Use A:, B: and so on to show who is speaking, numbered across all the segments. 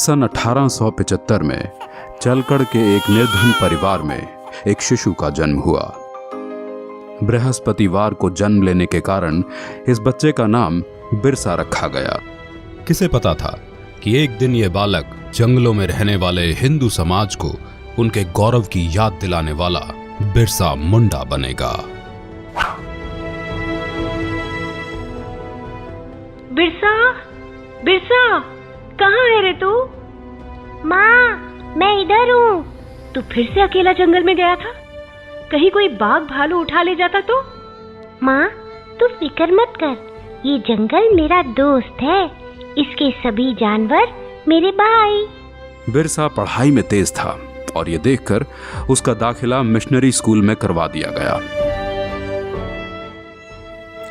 A: सन 1875 में चलकड़ के एक निर्धन परिवार में एक शिशु का जन्म हुआ। बृहस्पतिवार को जन्म लेने के कारण इस बच्चे का नाम बिरसा रखा गया। किसे पता था कि एक दिन ये बालक जंगलों में रहने वाले हिंदू समाज को उनके गौरव की याद दिलाने वाला बिरसा मुंडा बनेगा।
B: बिरसा, बिरसा, कहाँ है रे तू?
C: माँ, मैं इधर हूँ।
B: तू फिर से अकेला जंगल में गया था? कहीं कोई बाघ भालू उठा ले जाता तो?
C: माँ, तू फिक्र मत कर, ये जंगल मेरा दोस्त है, इसके सभी जानवर मेरे भाई।
A: बिरसा पढ़ाई में तेज था और ये देखकर उसका दाखिला मिशनरी स्कूल में करवा दिया गया,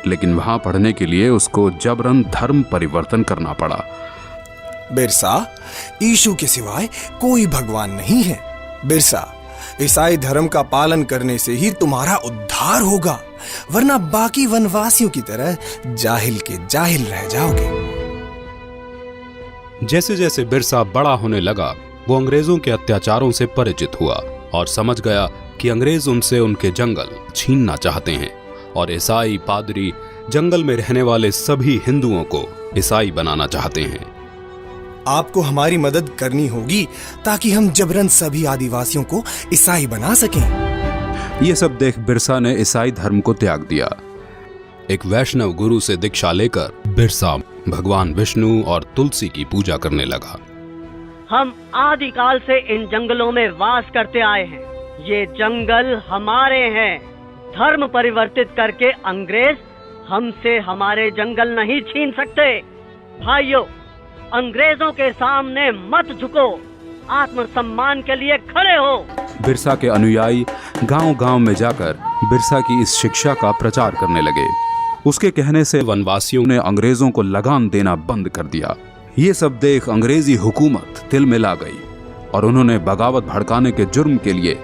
A: लेकिन वहां पढ़ने के लिए उसको जबरन धर्म परिवर्तन करना पड़ा।
D: बिरसा, यीशु के सिवाय कोई भगवान नहीं है। बिरसा, ईसाई धर्म का पालन करने से ही तुम्हारा उद्धार होगा, वरना बाकी वनवासियों की तरह जाहिल के जाहिल रह जाओगे।
A: जैसे जैसे बिरसा बड़ा होने लगा, वो अंग्रेजों के अत्याचारों से परिचित हुआ और समझ गया कि अंग्रेज उनसे उनके जंगल छीनना चाहते हैं और ईसाई पादरी जंगल में रहने वाले सभी हिंदुओं को ईसाई बनाना चाहते हैं।
D: आपको हमारी मदद करनी होगी ताकि हम जबरन सभी आदिवासियों को ईसाई बना सकें।
A: ये सब देख बिरसा ने ईसाई धर्म को त्याग दिया। एक वैष्णव गुरु से दीक्षा लेकर बिरसा भगवान विष्णु और तुलसी की पूजा करने लगा।
E: हम आदिकाल से इन जंगलों में वास करते आए हैं। ये जंगल हमारे हैं। धर्म परिवर्तित करके अंग्रेज हमसे हमारे जंगल नहीं छीन सकते। भाइयों, अंग्रेजों के सामने मत झुको, आत्मसम्मान के लिए खड़े हो।
A: बिरसा के अनुयायी गांव-गांव में जाकर बिरसा की इस शिक्षा का प्रचार करने लगे। उसके कहने से वनवासियों ने अंग्रेजों को लगान देना बंद कर दिया। ये सब देख अंग्रेजी हुकूमत तिलमिला गई और उन्होंने बगावत भड़काने के जुर्म के लिए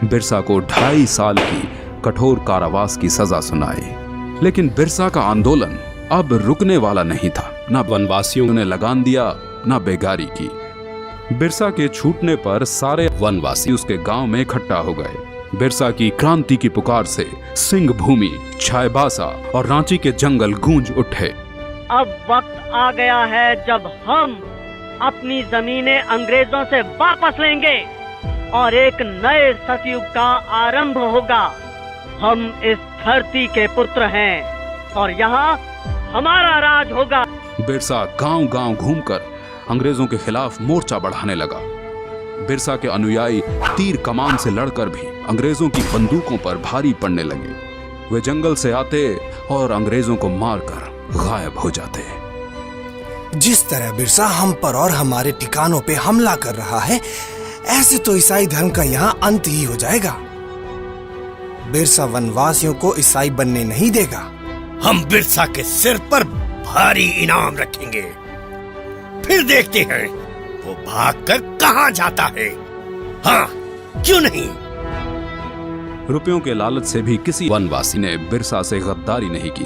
A: बिरसा को 2.5 साल की कठोर कारावास की सजा सुनाई। लेकिन बिरसा का आंदोलन अब रुकने वाला नहीं था। न वनवासियों ने लगान दिया, न बेगारी की। बिरसा के छूटने पर सारे वनवासी उसके गांव में इकट्ठा हो गए। बिरसा की क्रांति की पुकार से सिंह भूमि, चाईबासा और रांची के जंगल गूंज उठे।
E: अब वक्त आ गया है जब हम अपनी जमीनें अंग्रेजों से वापस लेंगे और एक नए सतयुग का आरंभ होगा। हम इस धरती के पुत्र हैं और यहाँ हमारा राज होगा।
A: बिरसा गांव-गांव घूमकर अंग्रेजों के खिलाफ मोर्चा बढ़ाने लगा। बिरसा के अनुयायी तीर कमान से लड़कर भी अंग्रेजों की बंदूकों पर भारी पड़ने लगे। वे जंगल से आते और अंग्रेजों को मारकर गायब हो जाते।
D: जिस तरह बिरसा हम पर और हमारे ठिकानों पे हमला कर रहा है, ऐसे तो ईसाई धर्म का यहाँ अंत ही हो जाएगा। बिरसा वनवासियों को ईसाई बनने नहीं देगा।
F: हम बिरसा के सिर पर भारी इनाम रखेंगे, फिर देखते हैं वो भागकर कहां जाता है। हाँ, क्यों नहीं?
A: रुपयों के लालच से भी किसी वनवासी ने बिरसा से गद्दारी नहीं की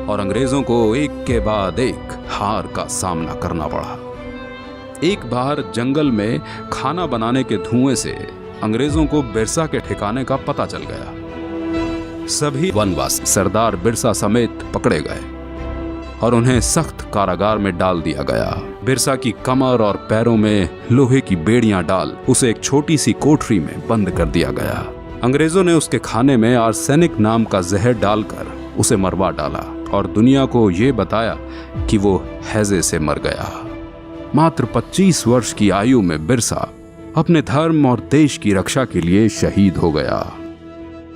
A: और अंग्रेजों को एक के बाद एक हार का सामना करना पड़ा। एक बार जंगल में खाना बनाने के धुएं से अंग्रेजों को बिरसा के ठिकाने का पता चल गया। सभी वनवासी सरदार बिरसा समेत पकड़े गए और उन्हें सख्त कारागार में डाल दिया गया। बिरसा की कमर और पैरों में लोहे की बेड़ियां डाल उसे एक छोटी सी कोठरी में बंद कर दिया गया। अंग्रेजों ने उसके खाने में आर्सेनिक नाम का जहर डालकर उसे मरवा डाला और दुनिया को ये बताया कि वो हैजे से मर गया। मात्र 25 वर्ष की आयु में बिरसा अपने धर्म और देश की रक्षा के लिए शहीद हो गया।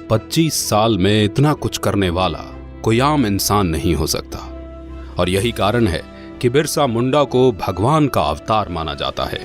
A: 25 साल में इतना कुछ करने वाला कोई आम इंसान नहीं हो सकता और यही कारण है कि बिरसा मुंडा को भगवान का अवतार माना जाता है।